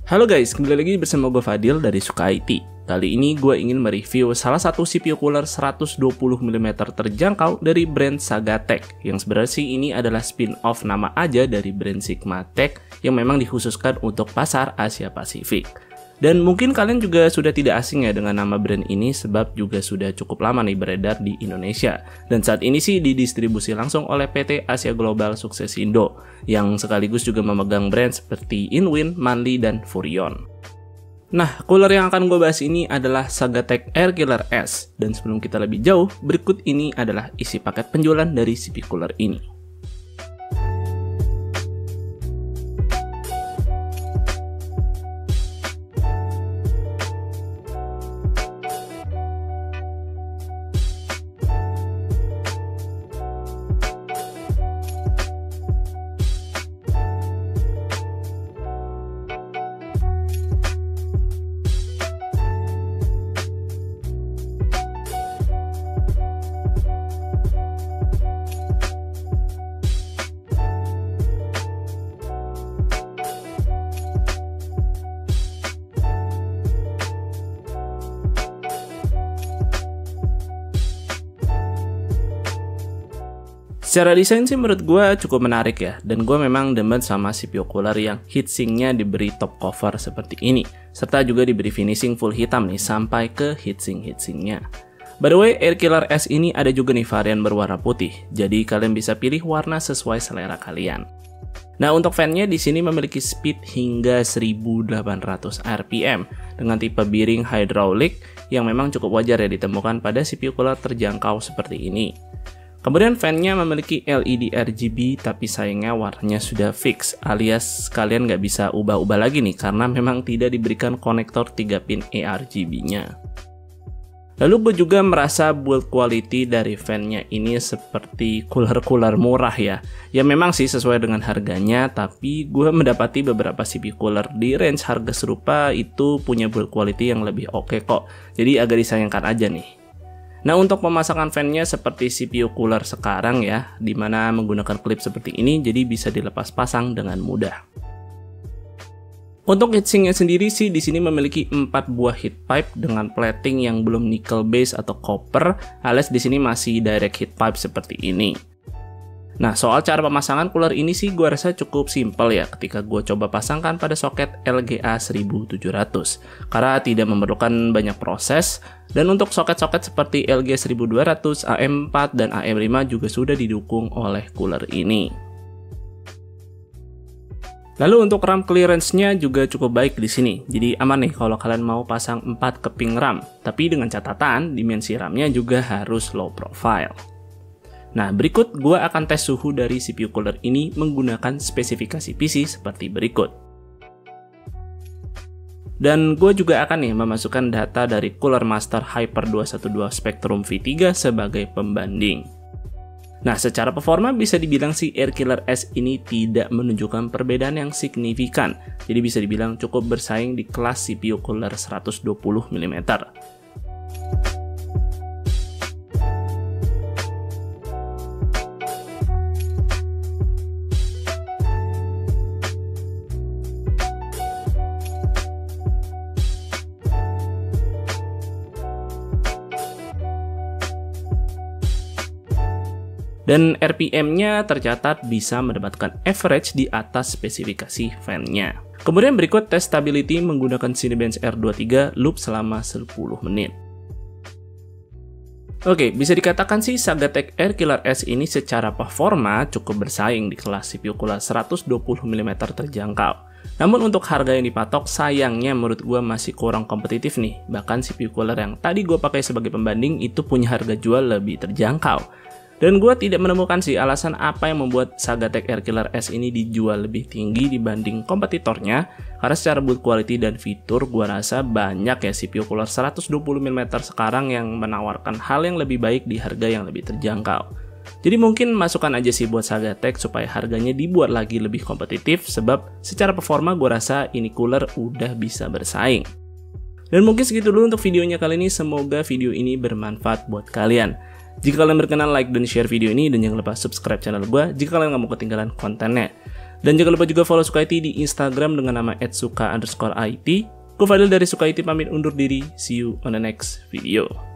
Halo guys, kembali lagi bersama gue Fadil dari Suka IT. Kali ini gue ingin mereview salah satu CPU cooler 120mm terjangkau dari brand Sagatech, yang sebenarnya sih ini adalah spin-off nama aja dari brand Sigmatech yang memang dikhususkan untuk pasar Asia Pasifik. Dan mungkin kalian juga sudah tidak asing ya dengan nama brand ini sebab juga sudah cukup lama nih beredar di Indonesia. Dan saat ini sih didistribusi langsung oleh PT Asia Global Suksesindo yang sekaligus juga memegang brand seperti Inwin, Manli, dan Furion. Nah, cooler yang akan gue bahas ini adalah Sagatech Airkiller S. Dan sebelum kita lebih jauh, berikut ini adalah isi paket penjualan dari CPU cooler ini. Secara desain sih menurut gue cukup menarik ya, dan gue memang demen sama CPU cooler yang heatsinknya diberi top cover seperti ini, serta juga diberi finishing full hitam nih sampai ke heatsink-heatsinknya. By the way, Airkiller S ini ada juga nih varian berwarna putih, jadi kalian bisa pilih warna sesuai selera kalian. Nah, untuk fan-nya di sini memiliki speed hingga 1800 rpm dengan tipe bearing hydraulic yang memang cukup wajar ya ditemukan pada CPU cooler terjangkau seperti ini. Kemudian fan-nya memiliki LED RGB tapi sayangnya warnanya sudah fix, alias kalian nggak bisa ubah-ubah lagi nih karena memang tidak diberikan konektor 3 pin ARGB-nya. Lalu gue juga merasa build quality dari fan-nya ini seperti cooler-cooler murah ya. Ya memang sih sesuai dengan harganya, tapi gue mendapati beberapa CPU cooler di range harga serupa itu punya build quality yang lebih oke kok. Jadi agak disayangkan aja nih. Nah, untuk pemasangan fan-nya seperti CPU cooler sekarang ya, dimana menggunakan klip seperti ini jadi bisa dilepas pasang dengan mudah. Untuk heatsinknya sendiri sih di sini memiliki 4 buah heat pipe dengan plating yang belum nickel base atau copper, alias di sini masih direct heat pipe seperti ini. Nah, soal cara pemasangan cooler ini sih gue rasa cukup simpel ya ketika gue coba pasangkan pada soket LGA 1700 karena tidak memerlukan banyak proses, dan untuk soket-soket seperti LG 1200, AM4, dan AM5 juga sudah didukung oleh cooler ini. Lalu untuk RAM clearance-nya juga cukup baik di sini, jadi aman nih kalau kalian mau pasang 4 keping RAM, tapi dengan catatan dimensi RAM-nya juga harus low profile. Nah, berikut gue akan tes suhu dari CPU cooler ini menggunakan spesifikasi PC seperti berikut. Dan gue juga akan nih memasukkan data dari Cooler Master Hyper 212 Spectrum V3 sebagai pembanding. Nah, secara performa bisa dibilang si Airkiller S ini tidak menunjukkan perbedaan yang signifikan. Jadi bisa dibilang cukup bersaing di kelas CPU cooler 120mm. Dan RPM-nya tercatat bisa mendapatkan average di atas spesifikasi fan-nya. Kemudian berikut tes stability menggunakan Cinebench R23 loop selama 10 menit. Oke, bisa dikatakan sih Sagatech Airkiller S ini secara performa cukup bersaing di kelas CPU cooler 120mm terjangkau. Namun untuk harga yang dipatok sayangnya menurut gue masih kurang kompetitif nih. Bahkan CPU cooler yang tadi gue pakai sebagai pembanding itu punya harga jual lebih terjangkau. Dan gue tidak menemukan sih alasan apa yang membuat Sagatech Airkiller S ini dijual lebih tinggi dibanding kompetitornya, karena secara build quality dan fitur gue rasa banyak ya CPU cooler 120mm sekarang yang menawarkan hal yang lebih baik di harga yang lebih terjangkau. Jadi mungkin masukan aja sih buat Sagatech supaya harganya dibuat lagi lebih kompetitif, sebab secara performa gue rasa ini cooler udah bisa bersaing. Dan mungkin segitu dulu untuk videonya kali ini, semoga video ini bermanfaat buat kalian. Jika kalian berkenan, like dan share video ini, dan jangan lupa subscribe channel gue jika kalian nggak mau ketinggalan kontennya. Dan jangan lupa juga follow Sukaiti di Instagram dengan nama @suka_it. Gue Fadil dari Sukaiti pamit undur diri. See you on the next video.